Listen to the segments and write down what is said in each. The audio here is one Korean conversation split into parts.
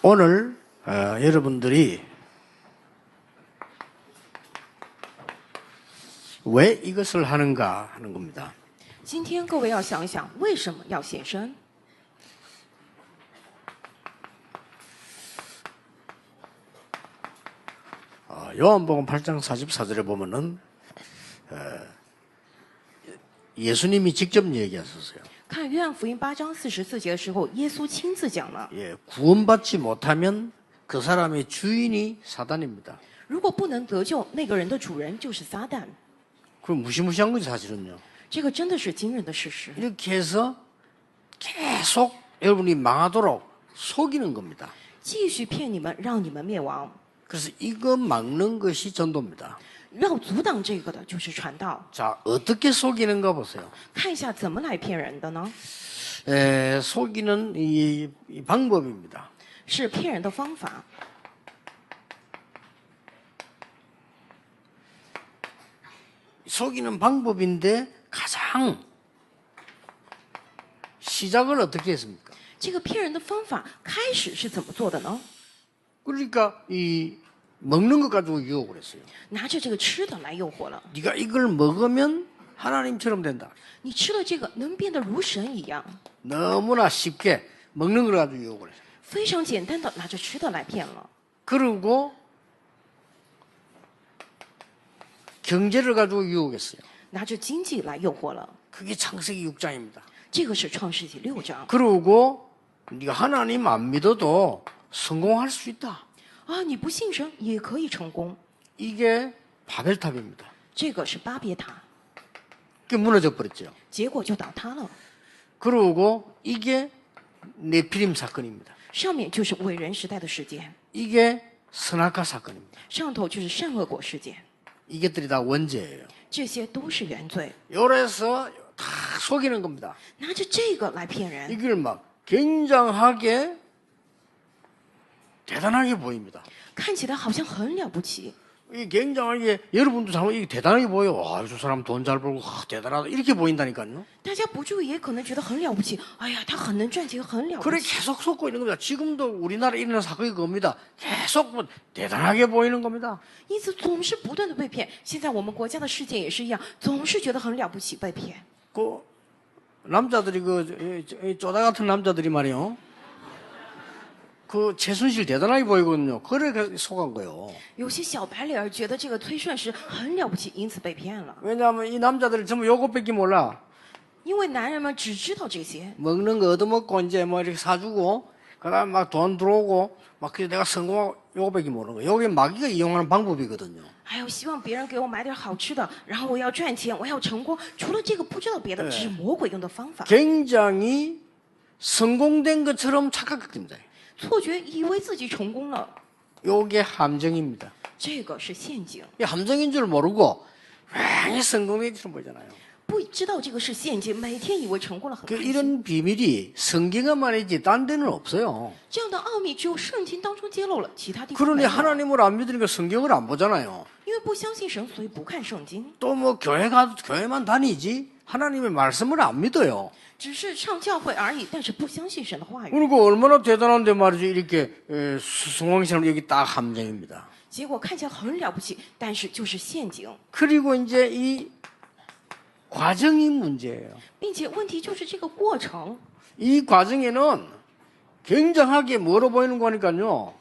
오늘 여러분들이 왜 이것을 하는가 하는 겁니다. 今天各位要想一想，为什么要献身？ 요한복음 8장 44절에 보면은 예수님이 직접 얘기하셨어요. 看约翰福音8章44节的时候，耶稣亲自讲了： 구원받지 못하면 그 사람의 주인이 사단입니다. 如果不能得救，那个人的主人就是撒旦。 그 무시무시한 거지 사실은요. 这个真的是惊人的事实。 이렇게 해서 계속 여러분이 망하도록 속이는 겁니다. 继续骗你们，让你们灭亡。 그래서 이거 막는 것이 전도입니다. 要阻挡这个的就是传道。 자, 어떻게 속이는가 보세요. 看一下怎么来骗人的呢？ 속이는 이 방법입니다. 是骗人的方法。 속이는 방법인데 가장 시작을 어떻게 했습니까? 这个骗人的方法开始是怎么做的呢？ 그러니까 이 먹는 것 가지고 유혹을 했어요. 拿着这个吃的来诱惑了。 네가 이걸 먹으면 하나님처럼 된다. 你吃了这个，能变得如神一样。 너무나 쉽게 먹는 걸 가지고 유혹을 했어요. 非常简单的拿着吃的来骗了。 그리고 경제를 가지고 유혹했어요. 拿着经济来诱惑了。 그게 창세기 6장입니다. 这个是创世纪6章。 그리고 네가 하나님 안 믿어도 성공할 수 있다. 啊，你不信神也可以成功。 이게 바벨탑입니다. 这个是巴别塔， 그게 무너져 버렸죠. 结果就倒塌了。 그리고 이게 네피림 사건입니다. 上面就是伟人时代的事件， 이게 선악과 사건입니다. 上头就是善恶果事件， 이것들이 다 원죄예요. 这些都是原罪。 요래서 다 속이는 겁니다. 拿着这个来骗人， 이걸 막 굉장하게 대단하게 보입니다. 看起来好像很了不起。 이게 굉장하게 여러분도 잘못 이게 대단하게 보여. 와, 저 사람 돈 잘 벌고 대단하다 이렇게 보인다니까요. 大家不注意也可能觉得很了不起。哎呀，他很能赚钱，很了不 그래 起。 계속 속고 있는 겁니다. 지금도 우리나라에 일어나는 사건이 그겁니다. 계속 뭐 대단하게 보이는 겁니다. 因此总是不断的被骗。现在我们国家的事件也是一样，总是觉得很了不起，被骗。 그 남자들이 쪼다 같은 남자들이 말이요. 그 최순실 대단하게 보이거든요. 그래 속은 거예요. 有些小白脸儿觉得这个崔顺实很了不起，因此被骗了。 왜냐하면 이 남자들이 전부 요것밖에 몰라. 因为男人们只知道这些， 먹는 거 얻어먹고 이제 뭐 이렇게 사주고 그다음 막 돈 들어오고 막 그래서 내가 성공하고 요것밖에 모르는 거예요. 요게 마귀가 이용하는 방법이거든요. 还有希望别人给我买点好吃的，然后我要赚钱，我要成功。除了这个，不知道别的，只是魔鬼用的方法。 굉장히 성공된 것처럼 착각하게 됩니다. 错觉以为自己成功了， 요게 함정입니다. 这个是陷阱。 이 함정인 줄 모르고 괜히 성공된 것처럼 보이잖아요. 不知道这个是陷阱，每天以为成功了很 그 开心。 이런 비밀이 성경에만 있지 딴 데는 없어요. 这样的奥秘只有圣经当中揭露了，其他地方 그러니 没有。 하나님을 안 믿으니까 성경을 안 보잖아요. 因为不相信神，所以不看圣经， 또 뭐 교회만 다니지 하나님의 말씀을 안 믿어요. 只是上教会而已，但是不相信神的话语。 그리고 얼마나 대단한데 말이죠. 이렇게 수송왕처럼 여기 딱 함정입니다. 结果看起来很了不起，但是就是陷阱， 그리고 이제 이 과정이 문제예요. 并且问题就是这个过程。 이 과정에는 굉장하게 멀어 보이는 거니까요.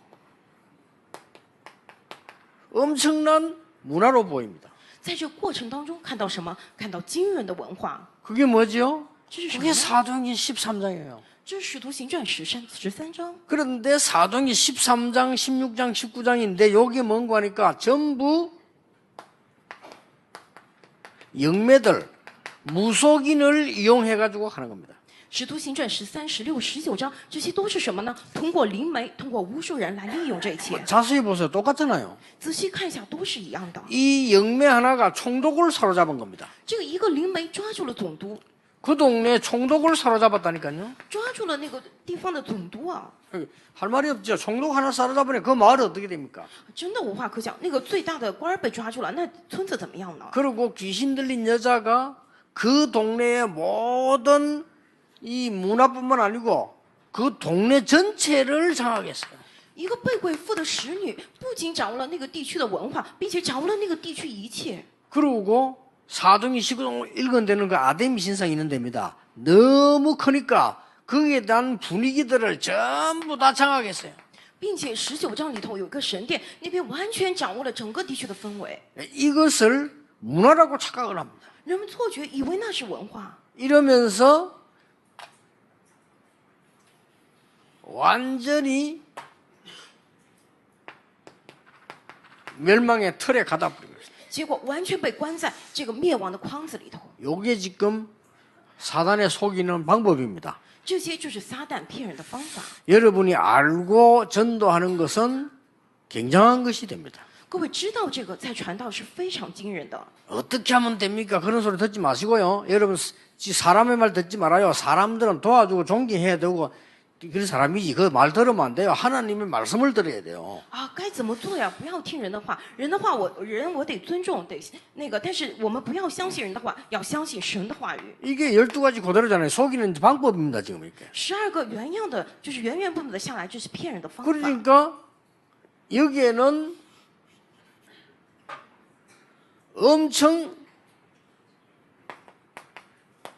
엄청난 문화로 보입니다. 在这过程当中看到什么？看到惊人的文化。 그게 뭐죠? 这是什么 그게 呢？ 사도행전 13장이에요. 这是使徒行传13章。 그런데 사도행전 13장, 16장, 19장인데 여기 뭔가 하니까 전부 영매들, 무속인을 이용해가지고 하는 겁니다. 使徒行传13、16、19章，这些都是什么呢？通过灵媒，通过巫术人来利用这一切。 자세히 보세요. 똑같잖아요. 仔细看一下，都是一样的。 이 영매 하나가 총독을 사로잡은 겁니다. 这个一个灵媒抓住了总督， 그 동네 총독을 사로잡았다니까요. 抓住了那个地方的总督啊！ 할 말이 없죠. 총독 하나 사로잡으니 그 마을이 어떻게 됩니까? 真的无话可讲。那个最大的官儿被抓住了，那村子怎么样呢？ 그리고 귀신 들린 여자가 그 동네의 모든 이 문화뿐만 아니고 그 동네 전체를 장악했어요. 一个被鬼附的使女不仅掌握了那个地区的文化，并且掌握了那个地区一切。 그리고 사둥이 시구동 일건되는 그 아데미 신상이 있는 데입니다. 너무 크니까 거기에 대한 분위기들을 전부 다 장악했어요. 并且19章里头有个神殿，那边完全掌握了整个地区的氛围。 이것을 문화라고 착각을 합니다. 人们错觉以为那是文化， 이러면서 완전히 멸망의 틀에 가다 버린 것입니다. 结果完全被关在这个灭亡的框子里头。 이게 지금 사단의 속이는 방법입니다. 这些就是撒旦骗人的方法。 여러분이 알고 전도하는 것은 굉장한 것이 됩니다. 各位知道这个在传道是非常惊人的。 어떻게 하면 됩니까? 그런 소리 듣지 마시고요. 여러분 사람의 말 듣지 말아요. 사람들은 도와주고 존경해야 되고 그런 사람이지. 그 말 들으면 안 돼요. 하나님의 말씀을 들어야 돼요. 啊，该怎么做呀？不要听人的话，人的话我得尊重，得那个，但是我们不要相信人的话，要相信神的话语。 이게 12가지 고대로잖아요. 속이는 방법입니다. 지금 이렇게. 12个原样的，就是原原本本的下来，这是骗人的方法。 그러니까 여기에는 엄청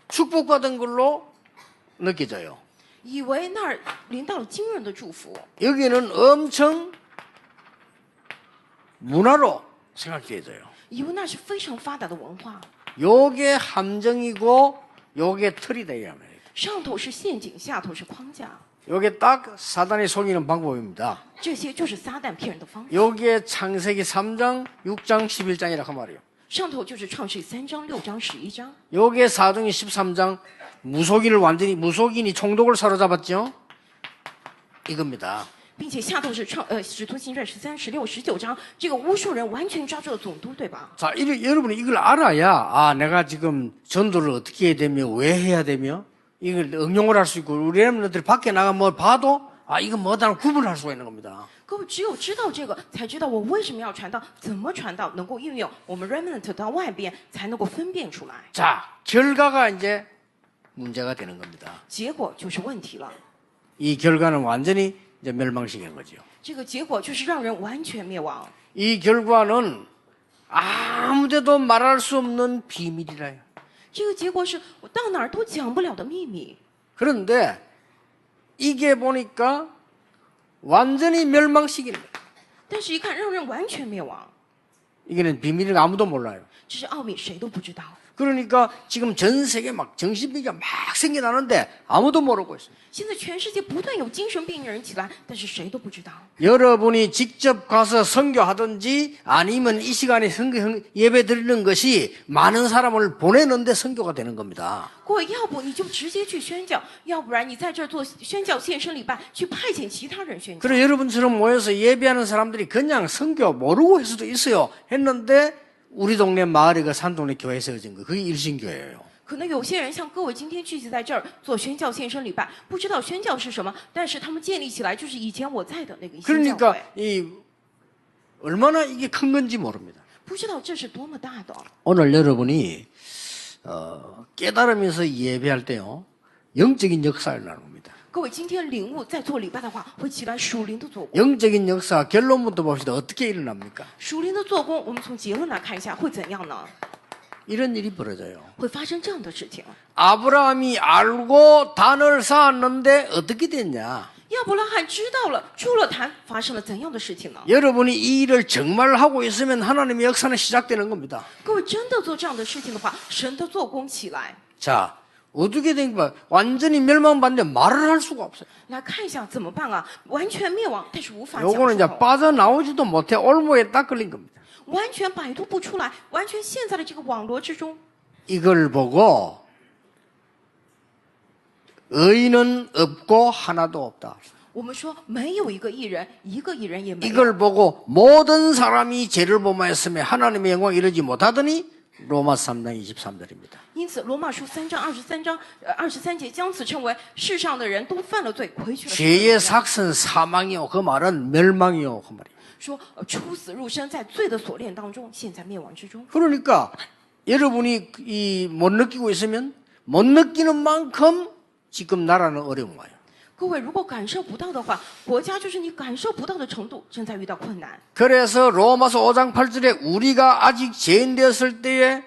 축복받은 걸로 느껴져요. 以为那儿临到了惊人的祝福， 여기는 엄청 문화로 생각되어져요. 以为那是非常发达的文化。 요게 함정이고 요게 틀이다 이 말이에요. 上头是陷阱，下头是框架， 요게 딱 사단이 속이는 방법입니다. 这些就是撒旦骗人的方法。 요게 창세기 3장, 6장, 11장이라 그 말이에요. 上头就是创世3章、6章、11章， 요게 사도행전 13장 무속인이 총독을 사로잡았죠. 이겁니다. 并且下头是使徒行传13、16、19章，这个巫术人完全抓住了总督，对吧？ 자, 여러분이 이걸 알아야 아 내가 지금 전도를 어떻게 해야 되며 왜 해야 되며 이걸 응용을 할 수 있고 우리 여러분들이 밖에 나가 뭐 봐도 아 이건 뭐다는 구분을 할 수가 있는 겁니다. 各位只有知道这个，才知道我为什么要传道，怎么传道，能够运用我们 remnant 到外边，才能够分辨出来。 자, 결과가 이제 문제가 되는 겁니다. 结果就是问题了， 이 결과는 완전히 이제 멸망시키는 거죠. 这个结果就是让人完全灭亡。 이 결과는 아무데도 말할 수 없는 비밀이라요. 这个结果是我到哪儿都讲不了的秘密。 그런데 이게 보니까 완전히 멸망시키는 거예요. 但是，一看让人完全灭亡， 이게는 비밀을 아무도 몰라요. 这是奥秘，谁都不知道。 그러니까 지금 전 세계 막 정신병자 막 생겨나는데 아무도 모르고 있어요. 现在全世界不断有精神病人起来，但是谁都不知道。 여러분이 직접 가서 선교하든지 아니면 이 시간에 선교 예배 드리는 것이 많은 사람을 보내는데 선교가 되는 겁니다. 各位，要不你就直接去宣教，要不然你在这儿做宣教献身礼拜，去派遣其他人宣教。 그래 여러분처럼 모여서 예배하는 사람들이 그냥 선교 모르고 할 수도 있어요. 했는데 우리 동네 마을에 그 산동네 교회에 세워진 거 그게 일신교회예요. 可能有些人像各位今天聚集在这儿做宣教献身礼拜，不知道宣教是什么，但是他们建立起来就是以前我在的那个新教 그러니까 会， 이 얼마나 이게 큰 건지 모릅니다. 不知道这是多么大的。 오늘 여러분이 깨달으면서 예배할 때요 영적인 역사를 나눕니다. 各位今天领悟在做礼拜的话，会起来属灵的做工。 영적인 역사 결론부터 봅시다. 어떻게 일어납니까? 属灵的做工，我们从结论来看一下会怎样呢？ 이런 일이 벌어져요. 会发生这样的事情。 아브라함이 알고 단을 쌓았는데 어떻게 됐냐? 亚伯拉罕知道了，筑了坛，发生了怎样的事情呢？ 여러분이 이 일을 정말 하고 있으면 하나님의 역사는 시작되는 겁니다. 各位真的做这样的事情的话，神的做工起来。 자, 어떻게 된 거야? 완전히 멸망받는데 말을 할 수가 없어요. 来看一下怎么办啊？完全灭亡，但是无法讲出 요거는 이제 口， 빠져나오지도 못해 올무에 딱 걸린 겁니다. 完全摆脱不出来，完全陷在了这个网罗之中。 이걸 보고 의인은 없고 하나도 없다. 我们说没有一个艺人，一个艺人也没有。 이걸 보고 모든 사람이 죄를 범하였으며 하나님의 영광 이르지 못하더니 로마 3장 23절입니다. 因此，罗马书3章23节将此称为世上的人都犯了罪，亏去了神的荣 죄의 耀 삭은 사망이요 그 말은 멸망이요 그 말이에요. 说出死入生，在罪的锁链当中，陷在灭亡之中。 그러니까 여러분이 이 못 느끼고 있으면 못 느끼는 만큼 지금 나라는 어려운 거예요. 各位如果感受不到的话，国家就是你感受不到的程度正在遇到困难。 그래서 로마서 5장 8절에 우리가 아직 죄인되었을 때에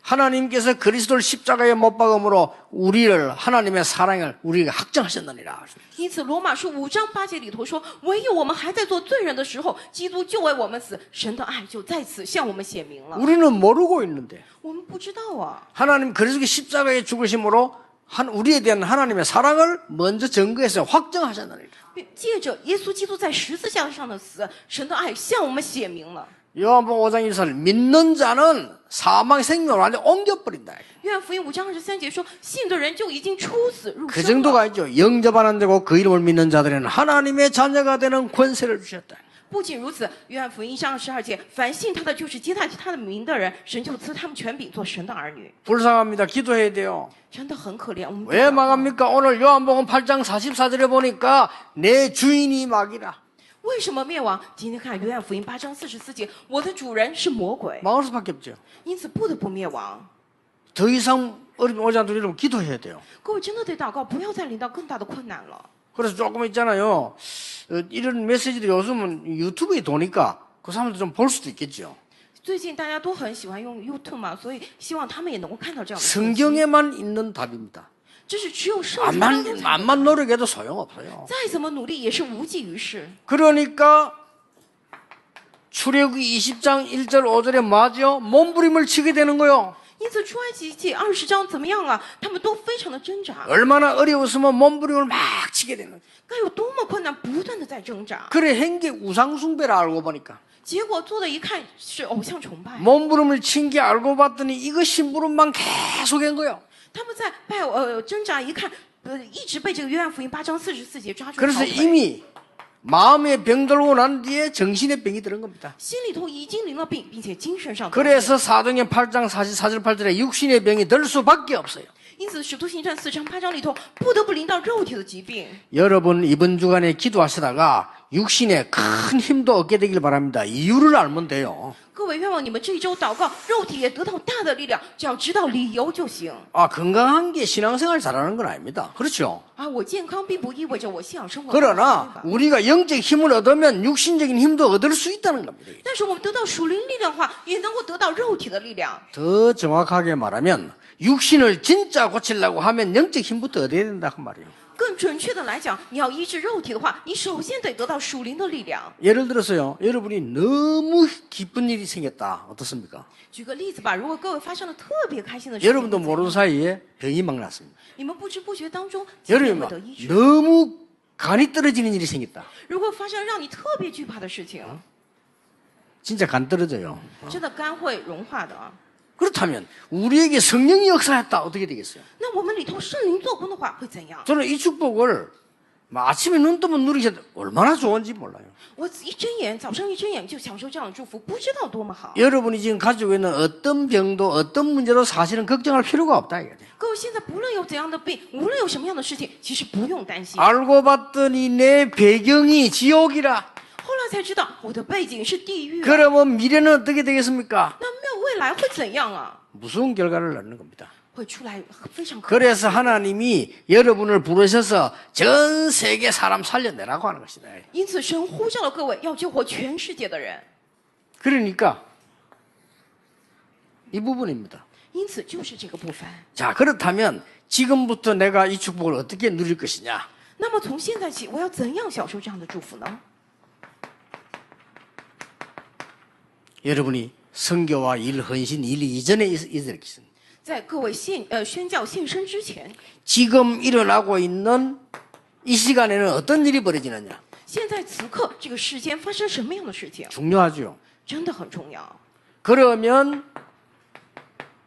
하나님께서 그리스도를 십자가에 못 박음으로 우리를 하나님의 사랑을 우리에게 확정하셨느니라. 因此，罗马书5章8节里头说：“唯有我们还在做罪人的时候，基督就为我们死，神的爱就在此向我们显明了。 우리는 모르고 있는데 我们不知道啊， 하나님 그리스도의 십자가에 죽으심으로 우리에 대한 하나님의 사랑을 먼저 증거해서 확정하셨느니라. 借着耶稣基督在十字架上的死，神的爱向我们显明了。 요한복음 5장 1절 믿는 자는 사망의 생명을 완전히 옮겨버린다. 约翰福音5章23节说：“信的人就已经出死入 그 生了。 정도가 아니죠. 영접 안 되고 그 이름을 믿는 자들에는 하나님의 자녀가 되는 권세를 주셨다. 不仅如此，约翰福音1章22节，凡信他的，就是接待他的名的人，神就赐他们权柄做神的儿女。 불쌍합니다. 기도해야 돼요. 真的很可怜。我们 왜 망합니까? 오늘 요한복음 8장 44절에 보니까 내 주인이 마귀라. 为什么灭亡？今天看约翰福音8章44节，我的主人是魔鬼， 망할 수밖에 없죠. 因此不得不灭亡。 더 이상 어려움 오지 않도록 여러분 기도해야 돼요. 各位真的得祷告，不要再临到更大的困难了。 그래서 조금 있잖아요. 이런 메시지들이 요즘은 유튜브에 도니까 그 사람들 좀 볼 수도 있겠죠. 最近大家都很喜欢用 YouTube 嘛，所以希望他们也能够看到这样的信息。 성경에만 있는 답입니다. 这是只有圣经当中才 암만 노력해도 소용없어요. 再怎么努力也是无济于事。 그러니까 출애굽기 20장 1절 5절에 맞죠? 몸부림을 치게 되는 거요. 因此出埃及记20章怎么样啊？他们都非常的挣扎， 얼마나 어려웠으면 몸부림을 막 치게 되는 거예요. 该有多么困难，不断的在挣扎。 그래 한 게 우상숭배라 알고 보니까 结果做的一看是偶像崇拜， 몸부림을 친 게 알고 봤더니 이거 심부름만 계속 한 거예요. 他们在挣扎一看，一直被这个约翰福音8章44节抓住。 그래서 이미 마음의 병 들고 난 뒤에 정신의 병이 들은 겁니다. 心里头已经淋了病，并且精神上得病。 그래서 사도행전 8장 44절 8절에 육신의 병이 들 수밖에 없어요. 因此，使徒行传4章8章里头，不得不临到肉体的疾病。 여러분 이번 주간에 기도하시다가 육신에 큰 힘도 얻게 되길 바랍니다. 이유를 알면 돼요. 各位，愿望你们这一周祷告，肉体也得到大的力量，只要知道理由就行。 아, 건강한 게 신앙생활 잘하는 건 아닙니다. 그렇죠? 啊，我健康并不意味着我信仰生活。 그러나 우리가 영적 힘을 얻으면 육신적인 힘도 얻을 수 있다는 겁니다. 但是我们得到属灵力量的话，也能够得到肉体的力量。 더 정확하게 말하면 육신을 진짜 고치려고 하면 영적 힘부터 얻어야 된다 그 말이에요. 更准确的来讲，你要医治肉体的话，你首先得得到属灵的力量。 예를 들어서요. 여러분이 너무 기쁜 일이 생겼다. 어떻습니까? 举个例子吧，如果各位发生了特别开心的事情， 여러분도 모르는 사이에 병이 막 났습니다. 你们不知不觉当中疾病 여러분이 会 막 得医治。 너무 간이 떨어지는 일이 생겼다. 如果发生让你特别惧怕的事情， 진짜 간 떨어져요. 真的肝会融化的啊。 그렇다면 우리에게 성령이 역사했다. 어떻게 되겠어요? 那我们里头圣灵做工的话会怎样？ 저는 이 축복을 아침에 눈 뜨면 누리셔도 얼마나 좋은지 몰라요. 我一睁眼，早上一睁眼就享受这样的祝福，不知道多么好。 여러분이 지금 가지고 있는 어떤 병도 어떤 문제도 사실은 걱정할 필요가 없다 이거예요. 各位，现在不论有怎样的病，无论有什么样的事情，其实不用担心。 알고 봤더니 내 배경이 지옥이라. 后来才知道我的背景是地狱、啊， 그러면 미래는 어떻게 되겠습니까? 那没有未来会怎样啊？ 무서운 결과를 낳는 겁니다. 会出来非常可怕。 그래서 하나님이 여러분을 부르셔서 전 세계 사람 살려내라고 하는 것이다. 因此，神呼召了各位要救活全世界的人。 그러니까 이 부분입니다. 因此，就是这个部分。 자, 그렇다면 지금부터 내가 이 축복을 어떻게 누릴 것이냐? 那么从现在起，我要怎样享受这样的祝福呢？ 여러분이 선교와 일 헌신 일 이전에 있을 것입니다. 在各位宣教献身之前， 지금 일어나고 있는 이 시간에는 어떤 일이 벌어지느냐? 现在此刻这个世间发生什么样的事情， 중요하죠. 真的很重要。 그러면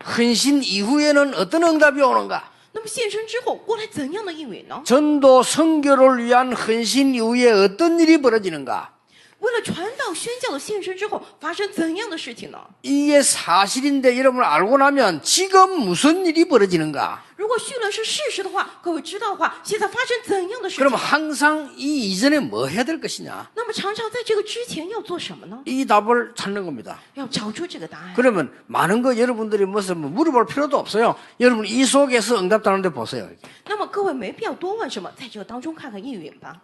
헌신 이후에는 어떤 응답이 오는가? 那么献身之后，过来怎样的应允呢？ 전도 선교를 위한 헌신 이후에 어떤 일이 벌어지는가? 为了传道宣教的献身之后，发生怎样的事情呢？ 이게 사실인데 여러분 알고 나면 지금 무슨 일이 벌어지는가? 如果绪论是事实的话，各位知道的话，现在发生怎样的事 그럼 情？ 항상 이 이전에 뭐 해야 될 것이냐? 那么常常在这个之前要做什么呢？ 이 답을 찾는 겁니다. 要找出这个答案。 그러면 많은 거 여러분들이 무슨 뭐 물어볼 필요도 없어요. 여러분 이 속에서 응답하는데 보세요. 那么各位没必要多问什么，在这个当中看看应允吧。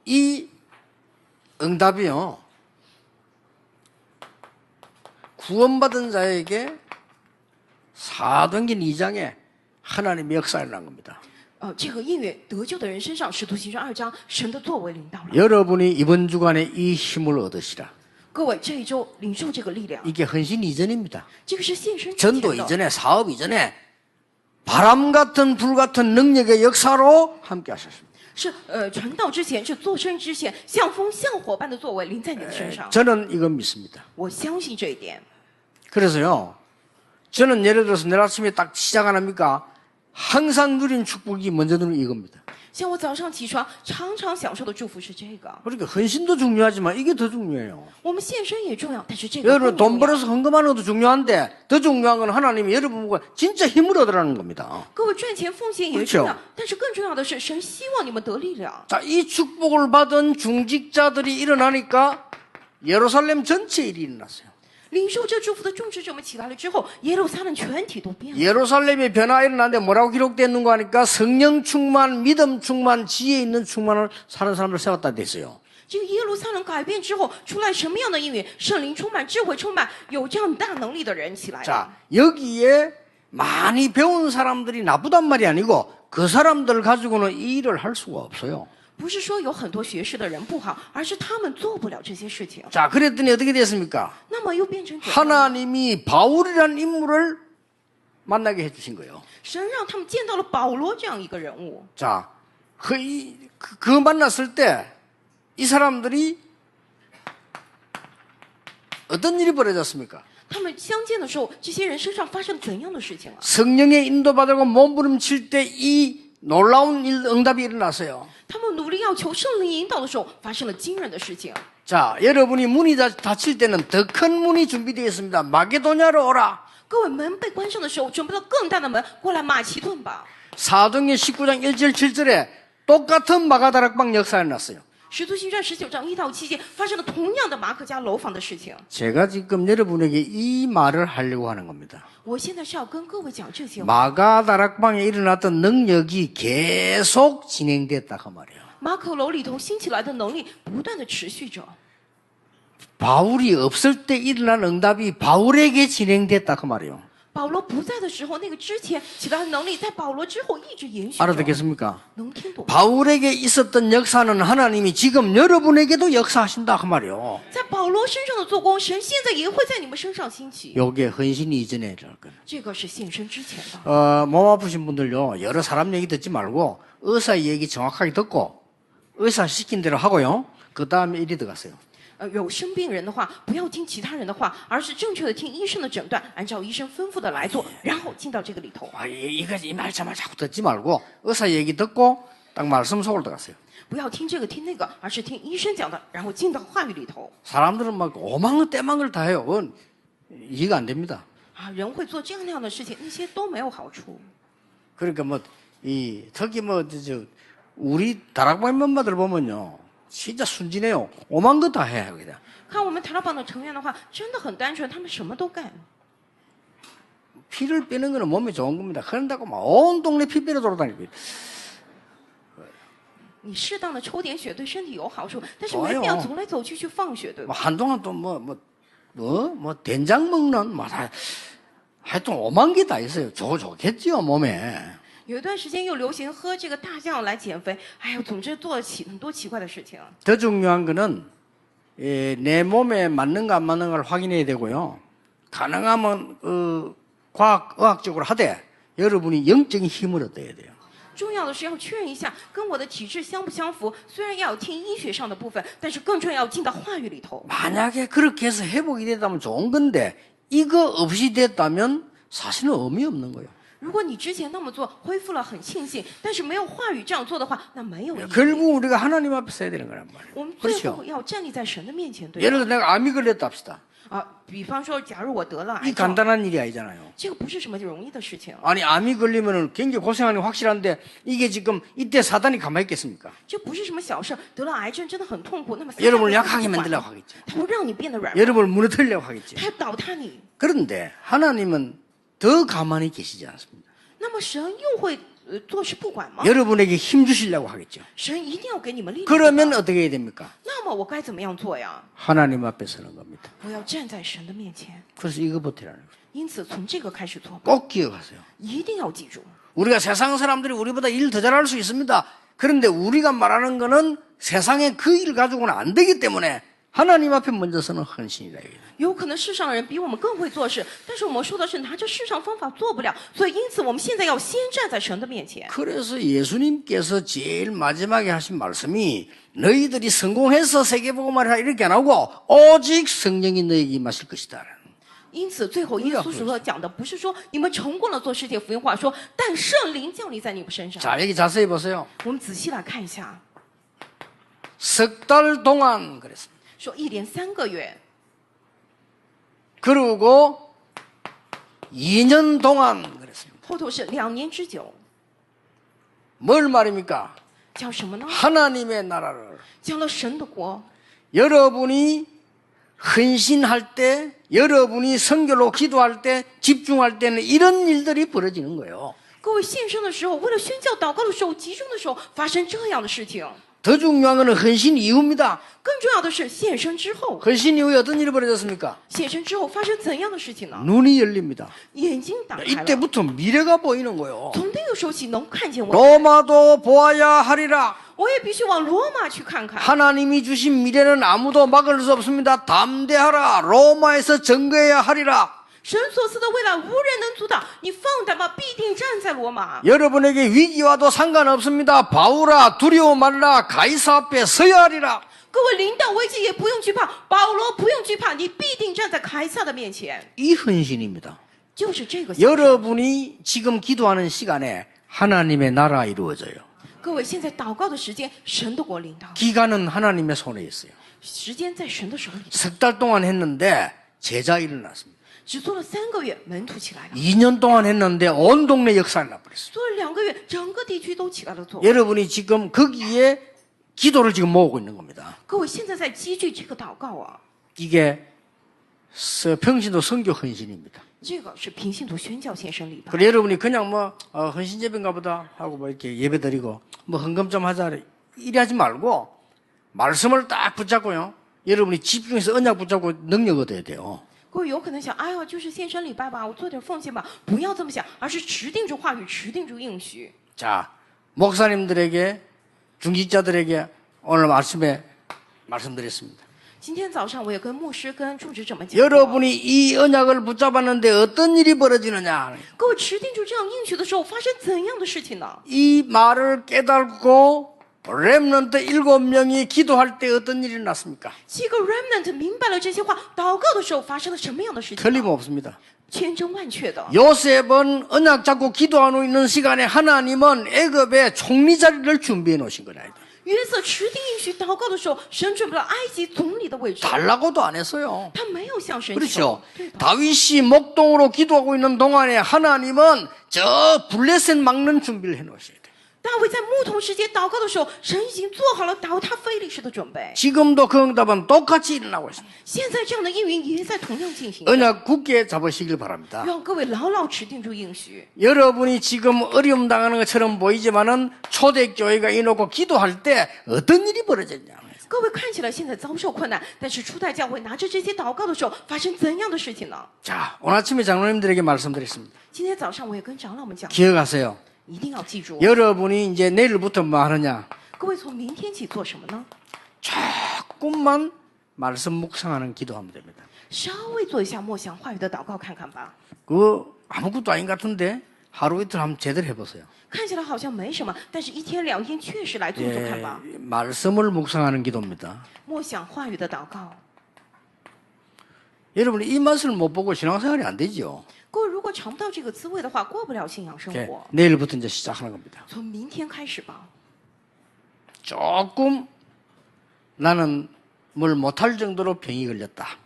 이 응답이요. 구원받은 자에게 사도행전 2장에 하나님의 역사를 일어난 겁니다. 这个应允得救的人身上，使徒行传2章，神的作为临到了。 여러분이 이번 주간에 이 힘을 얻으시라. 各位这一周领受这个力量， 이게 헌신 이전입니다. 这个是献身之前 전도 的， 이전에 사업 이전에 바람 같은 불 같은 능력의 역사로 함께 하셨습니다. 是传道之前，是做身之前，像风像火般的作为临在你的身上。 저는 이건 믿습니다. 我相信这一点。 그래서요. 저는 예를 들어서 내일 아침에 딱 시작 안 합니까? 항상 누린 축복이 먼저 누린 이겁니다. 像我早上起床常常享受的祝福是这个。 그러니까 헌신도 중요하지만 이게 더 중요해요. 我们献身也重要，但是这个更 여러분 돈 重要。 벌어서 헌금하는 것도 중요한데 더 중요한 건 하나님이 여러분 보고 진짜 힘을 얻으라는 겁니다. 各位赚钱奉献也重要，但是更重要的是，神希望你们得力量。 자, 이 축복을 받은 중직자들이 일어나니까 예루살렘 전체 일이 일어났어요. 领受这祝福的种植者们起来了之后，耶路撒冷全体都变了。 예루살렘의 변화가 일어났는데 뭐라고 기록됐는가 하니까 성령 충만, 믿음 충만, 지혜 있는 충만을 사는 사람들 세웠다 됐어요. 这个耶路撒冷改变之后，出来什么样的应允？圣灵充满，智慧充满，有这样大能力的人起来了。 자, 여기에 많이 배운 사람들이 나쁘단 말이 아니고 그 사람들 가지고는 이 일을 할 수가 없어요. 不是说有很多学识的人不好，而是他们做不了这些事情。 자, 그랬더니 어떻게 됐습니까? 那么又变成怎样？ 하나님이 바울이라는 인물을 만나게 해주신 거예요. 神让他们见到了保罗这样一个人物。 자, 그 만났을 때 이 사람들이 어떤 일이 벌어졌습니까? 他们相见的时候，这些人身上发生怎样的事情啊？ 성령의 인도받고 몸부림칠 때 이 놀라운 응답이 일어났어요. 他们努力要求圣灵引导的时候，发生了惊人的事情。 자, 여러분이 문이 닫힐 때는 더 큰 문이 준비되어 있습니다. 마게도냐로 오라. 各位门被关上的时候，准备了更大的门，过来马其顿吧。 사도행전 19장 1절 7절에 똑같은 마가다락방 역사가 일어났어요. 使徒行传19章1到7节发生了同样的马可家楼房的事情。 제가 지금 여러분에게 이 말을 하려고 하는 겁니다. 我现在是要跟各位讲这些话。 마가다락방에 일어났던 능력이 계속 진행됐다 그 말이에요. 马可楼里头兴起来的能力不断的持续着。 바울이 없을 때 일어난 응답이 바울에게 진행됐다 그 말이에요. 保罗不在的时候，那个之前起来的能力，在保罗之后一直延续着。 알아듣겠습니까? 能听懂？ 바울에게 있었던 역사는 하나님이 지금 여러분에게도 역사하신다 그 말이에요. 在保罗身上的做工，神现在也会在你们身上兴起。 요게 헌신 이전에 일어날 거예요. 这个是献身之前的。 몸 아프신 분들요, 여러 사람 얘기 듣지 말고 의사 얘기 정확하게 듣고 의사 시킨 대로 하고요. 그 다음에 일이 들어갔어요. 有生病人的话，不要听其他人的话，而是正确的听医生的诊断，按照医生吩咐的来做，然后进到这个里头。 이 말 저 말 자꾸 듣지 말고 의사 얘기 듣고 딱 말씀 속으로 들어갔어요. 不要听这个听那个，而是听医生讲的，然后进到话语里头。 사람들은 막 오망을 때망을 다 해요. 그건 이해가 안 됩니다. 啊，人会做这样那样的事情，那些都没有好处。 그러니까 특히 우리 다락방 멤버들 보면요. 진짜 순진해요. 오만 거 다 해. 그냥. 看我们塔拉榜的成员的话，真的很单纯，他们什么都干。 피를 빼는 거는 몸에 좋은 겁니다. 그런다고 막 온 동네 피 빼러 돌아다니고. 你适当的抽点血对身体有好处，但是没 좋아요 必要走来走去去放血，对 뭐 吧？ 한동안 또 된장 먹는 하여튼 오만 개 다 있어요. 좋겠지요 몸에. 有一段时间又流行喝这个大酱来减肥，哎呦，总之做了很多奇怪的事情。 더 중요한 거는 내 몸에 맞는가 안 맞는가를 확인해야 되고요. 가능하면 의학적으로 하되 여러분이 영적인 힘을 얻어야 돼요. 重要的是要确认一下跟我的体质相不相符，虽然要有听医学上的部分，但是更重要要进到话语里头。 만약에 그렇게 해서 회복이 됐다면 좋은 건데 이거 없이 됐다면 사실은 의미 없는 거예요. 如果你之前那么做，恢复了很庆幸，但是没有话语这样做的话，那没有意义。 결국 우리가 하나님 앞에 서야 되는 거란 말이에요. 我们最 그렇죠. 后要站立在神的面前，对 예를 吧？ 들어 내가 암이 걸렸다 합시다. 比方说，假如我得了 이 癌症， 간단한 일이 아니잖아요. 这个不是什么容易的事情， 아니 암이 걸리면은 굉장히 고생하는 게 확실한데 이게 지금 이때 사단이 가만히 있겠습니까? 这不是什么小事。得了癌症真的很痛苦，那么 여러분을 약하게 만들려고 하겠죠. 他会让你变得软弱， 여러분을 무너뜨리려고 하겠죠. 他要倒塌你。 그런데 하나님은 더 가만히 계시지 않습니다. 那么神又会坐视不管吗？ 여러분에게 힘 주시려고 하겠죠. 神一定要给你们力量。 그러면 어떻게 해야 됩니까? 那么我该怎么样做呀？ 하나님 앞에 서는 겁니다. 我要站在神的面前。 그래서 이거 버티라는 거예요. 因此，从这个开始做吧， 꼭 기억하세요. 一定要记住。 우리가 세상 사람들이 우리보다 일 더 잘할 수 있습니다. 그런데 우리가 말하는 거는 세상에 그 일 가지고는 안 되기 때문에 하나님 앞에 먼저 서는 헌신이다. 有可能世上人比我们更会做事，但是我们说的是拿着世上方法做不了，所以因此我们现在要先站在神的面前。 그래서 예수님께서 제일 마지막에 하신 말씀이 너희들이 성공해서 세계복음을 하라 이렇게 안 하고 오직 성령이 너희에게 임하실 것이다. 因此，最后耶稣所讲的不是说你们成功了做世界福音化，说但圣灵降临在你们身上。 자, 여기 자세히 보세요. 我们仔细来看一下， 석 달 동안 그랬습니다. 说一连3个月， 그리고 2년 동안 그랬습니다. 后头是2年之久， 뭘 말입니까? 讲什么呢？ 하나님의 나라를 讲了神的国。 여러분이 헌신할 때, 여러분이 선교로 기도할 때, 집중할 때는 이런 일들이 벌어지는 거예요. 各位献身的时候，为了宣教祷告的时候，集中的时候，发生这样的事情。 더 중요한 것은 헌신 이후입니다. 更重要的是献身之后， 헌신 이후에 어떤 일이 벌어졌습니까? 献身之后发生怎样的事情呢？ 눈이 열립니다. 眼睛打开了， 이때부터 미래가 보이는 거예요. 从那个时候起能看见我， 로마도 보아야 하리라. 我也必须往罗马去看看。 하나님이 주신 미래는 아무도 막을 수 없습니다. 담대하라. 로마에서 증거해야 하리라. 神所赐的未来无人能阻挡，你放胆吧，必定站在罗马。 여러분에게 위기와도 상관없습니다. 바울아 두려워 말라. 가이사 앞에 서야 하리라. 各位领导危机也不用惧怕，保罗不用惧怕，你必定站在凯撒的面前。 이 헌신입니다. 就是这个献身。 여러분이 지금 기도하는 시간에 하나님의 나라 이루어져요. 各位现在祷告的时间，神的国领导， 기간은 하나님의 손에 있어요. 时间在神的手里。 석 달 동안 했는데 제자 일어났습니다. 只做了3个月，门徒起来了； 2년 동안 했는데 온 동네 역사를 나버렸어요. 做了2个月，整个地区都起来了做。 여러분이 지금 거기에 기도를 지금 모으고 있는 겁니다. 各位现在在积聚这个祷告啊， 이게 평신도 선교 헌신입니다. 这个是平信徒宣教献身礼拜。 그래 여러분이 그냥 뭐 헌신 예배인가 보다 하고 뭐 이렇게 예배 드리고 뭐 헌금 좀 하자 이래 하지 말고 말씀을 딱 붙잡고요. 여러분이 집중해서 언약 붙잡고 능력 얻어야 돼요. 各位有可能想，哎呀，就是献身礼拜吧，我做点奉献吧，不要这么想，而是持定住话语，持定住应许。 자, 목사님들에게 중직자들에게 오늘 아침에 말씀드렸습니다. 今天早上我也跟牧师、跟住职怎么讲过？ 여러분이 이 언약을 붙잡았는데 어떤 일이 벌어지느냐? 各位持定住这样应许的时候，发生怎样的事情呢？ 이 말을 깨닫고 렘넌트 7명이 기도할 때 어떤 일이 났습니까? 7个 remnant 明白了这些话，祷告的时候发生了什么样的事情呢？ 틀림없습니다. 千真万确的。 요셉은 언약 잡고 기도하고 있는 시간에 하나님은 애굽의 총리 자리를 준비해 놓으신 거다. 约瑟持定应许祷告的时候，神准备了埃及总理的位置。 달라고도 안 했어요. 他没有向神求 그렇죠. ，对的。 다윗이 목동으로 기도하고 있는 동안에 하나님은 저 블레셋 막는 준비를 해 놓으셔야 돼요. 大卫在牧童时节祷告的时候，神已经做好了倒塌非利士的准备。 지금도 그 응답은 똑같이 일어나고 있습니다. 现在这样的应允也在同样进行。 언약 굳게 잡으시길 바랍니다. 让各位牢牢持定住应许。 여러분이 지금 어려움 당하는 것처럼 보이지만은 초대교회가 이놓고 기도할 때 어떤 일이 벌어졌냐. 各位看起来现在遭受困难，但是初代教会拿着这些祷告的时候，发生怎样的事情呢？ 자, 오늘 아침에 장로님들에게 말씀드렸습니다. 今天早上我也跟长老们讲， 기억하세요. 一定要记住。 여러분이 이제 내일부터 뭐 하느냐? 各位从明天起做什么呢？ 조금만 말씀 묵상하는 기도하면 됩니다. 稍微做一下默想话语的祷告看看吧。 그 아무것도 아닌 것 같은데 하루 이틀 한번 제대로 해보세요. 看起来好像没什么，但是1天2天确实来做做看 예, 吧。 말씀을 묵상하는 기도입니다. 默想话语的祷告， 여러분 이 맛을 못 보고 신앙생활이 안 되죠. 各位如果尝不到这个滋味的话，过不了信仰生 예, 活。 내일부터 이제 시작하는 겁니다. 从明天开始吧。 조금 나는 뭘 못할 정도로 병이 걸렸다.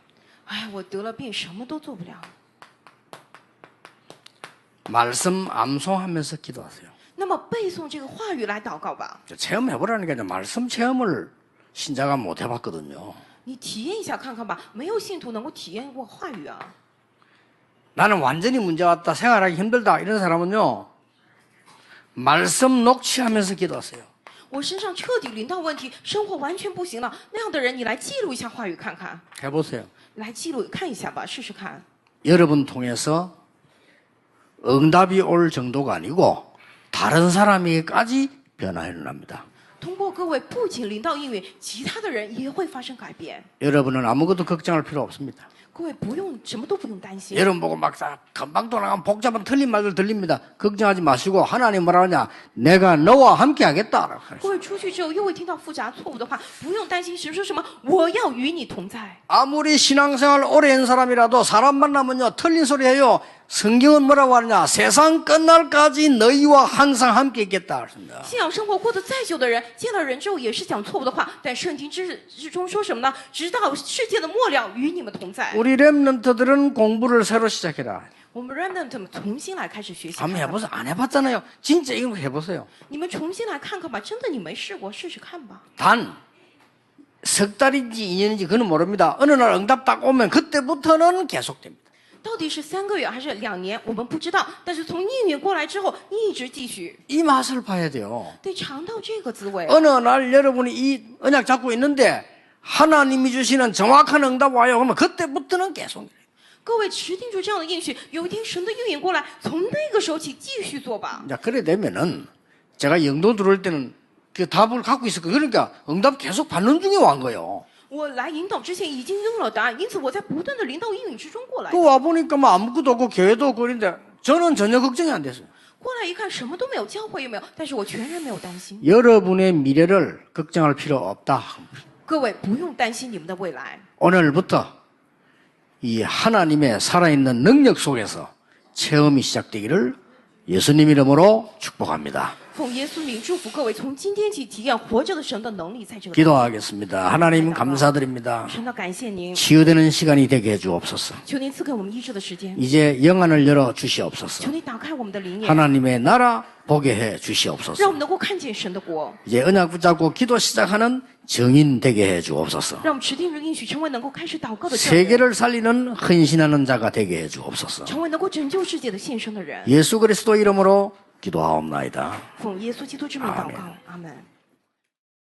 哎，我得了病，什么都做不了。 말씀 암송하면서 기도하세요. 那么背诵这个话语来祷告吧。 체험해보라니까 이제 말씀 체험을 신자가 못 해봤거든요. 你体验一下看看吧，没有信徒能够体验过话语啊。 나는 완전히 문제 왔다, 생활하기 힘들다 이런 사람은요, 말씀 녹취하면서 기도하세요. 我身上彻底临到问题，生活完全不行了，那样的人，你来记录一下话语看看， 해보세요. 来记录看一下吧，试试看。 여러분 통해서 응답이 올 정도가 아니고 다른 사람에게까지 변화가 일어납니다. 通过各位，不仅临到应允，其他的人也会发生改变。 여러분은 아무것도 걱정할 필요 없습니다. 各位不用什么都不用担心。 여러분 보고 막 금방 돌아가면 복잡한 틀린 말들 들립니다. 걱정하지 마시고 하나님 뭐라 하냐, 내가 너와 함께 하겠다. 各位出去之后又会听到复杂错误的话，不用担心神说什么我要与你同在。 아무리 신앙생활 오래 한 사람이라도 사람 만나면요 틀린 소리 해요. 성경은 뭐라고 하느냐, 세상 끝날까지 너희와 항상 함께 있겠다 그랬습니다. 信仰生活过得再久的人，见了人之后也是讲错误的话，但圣经之中说什么呢？直到世界的末了，与你们同在。 우리 렘넌트들은 공부를 새로 시작해라. 我们 remnant 重新来开始学习。 한번 해보세요. 안 해봤잖아요. 진짜 이거 해보세요. 你们重新来看看吧，真的你没试过，试试看吧。 단 석 달인지 2년인지 그는 모릅니다. 어느 날 응답 딱 오면 그때부터는 계속됩니다. 到底是3个月还是2年，我们不知道。但是从应允过来之后，一直继续， 이 맛을 봐야 돼요. 得尝到这个滋味。 어느 날 여러분이 이 언약 잡고 있는데 하나님이 주시는 정확한 응답 와요. 그러면 그때부터는 계속. 各位持定住这样的应许，有一天神的应允过来，从那个时候起继续做吧。 자, 그래 되면은 제가 영도 들어올 때는 그 답을 갖고 있을 거예요. 그러니까 응답 계속 받는 중에 완 거예요. 我来引导之前已经拥有了答案，因此我在不断的临到应允之中过来。 그 와보니까 뭐 아무것도 없고 교회도 없고 그런데 저는 전혀 걱정이 안 됐어요. 过来一看，什么都没有，教会也没有，但是我全然没有担心。 여러분의 미래를 걱정할 필요 없다. 各位不用担心你们的未来。 오늘부터 이 하나님의 살아있는 능력 속에서 체험이 시작되기를 예수님 이름으로 축복합니다. 奉耶稣名祝福各位，从今天起体验活着的神的能力，在这个 기도하겠습니다. 하나님 감사드립니다. 神的感谢您， 치유되는 시간이 되게 해주옵소서. 求您赐给我们医治的时间， 이제 영안을 열어 주시옵소서. 求您打开我们的灵眼， 하나님의 나라 보게 해 让 주시옵소서. 我们能够看见神的国， 이제 언약 붙잡고 기도 시작하는 정인 되게 해 주옵소서. 让我们持定着应许，成为能够开始祷告的证人， 세계를 살리는 헌신하는 자가 되게 해 주옵소서. 成为能够拯救世界的献身的人。 예수 그리스도 이름으로 기도하옵나이다. 奉耶稣基督之名祷告，阿门。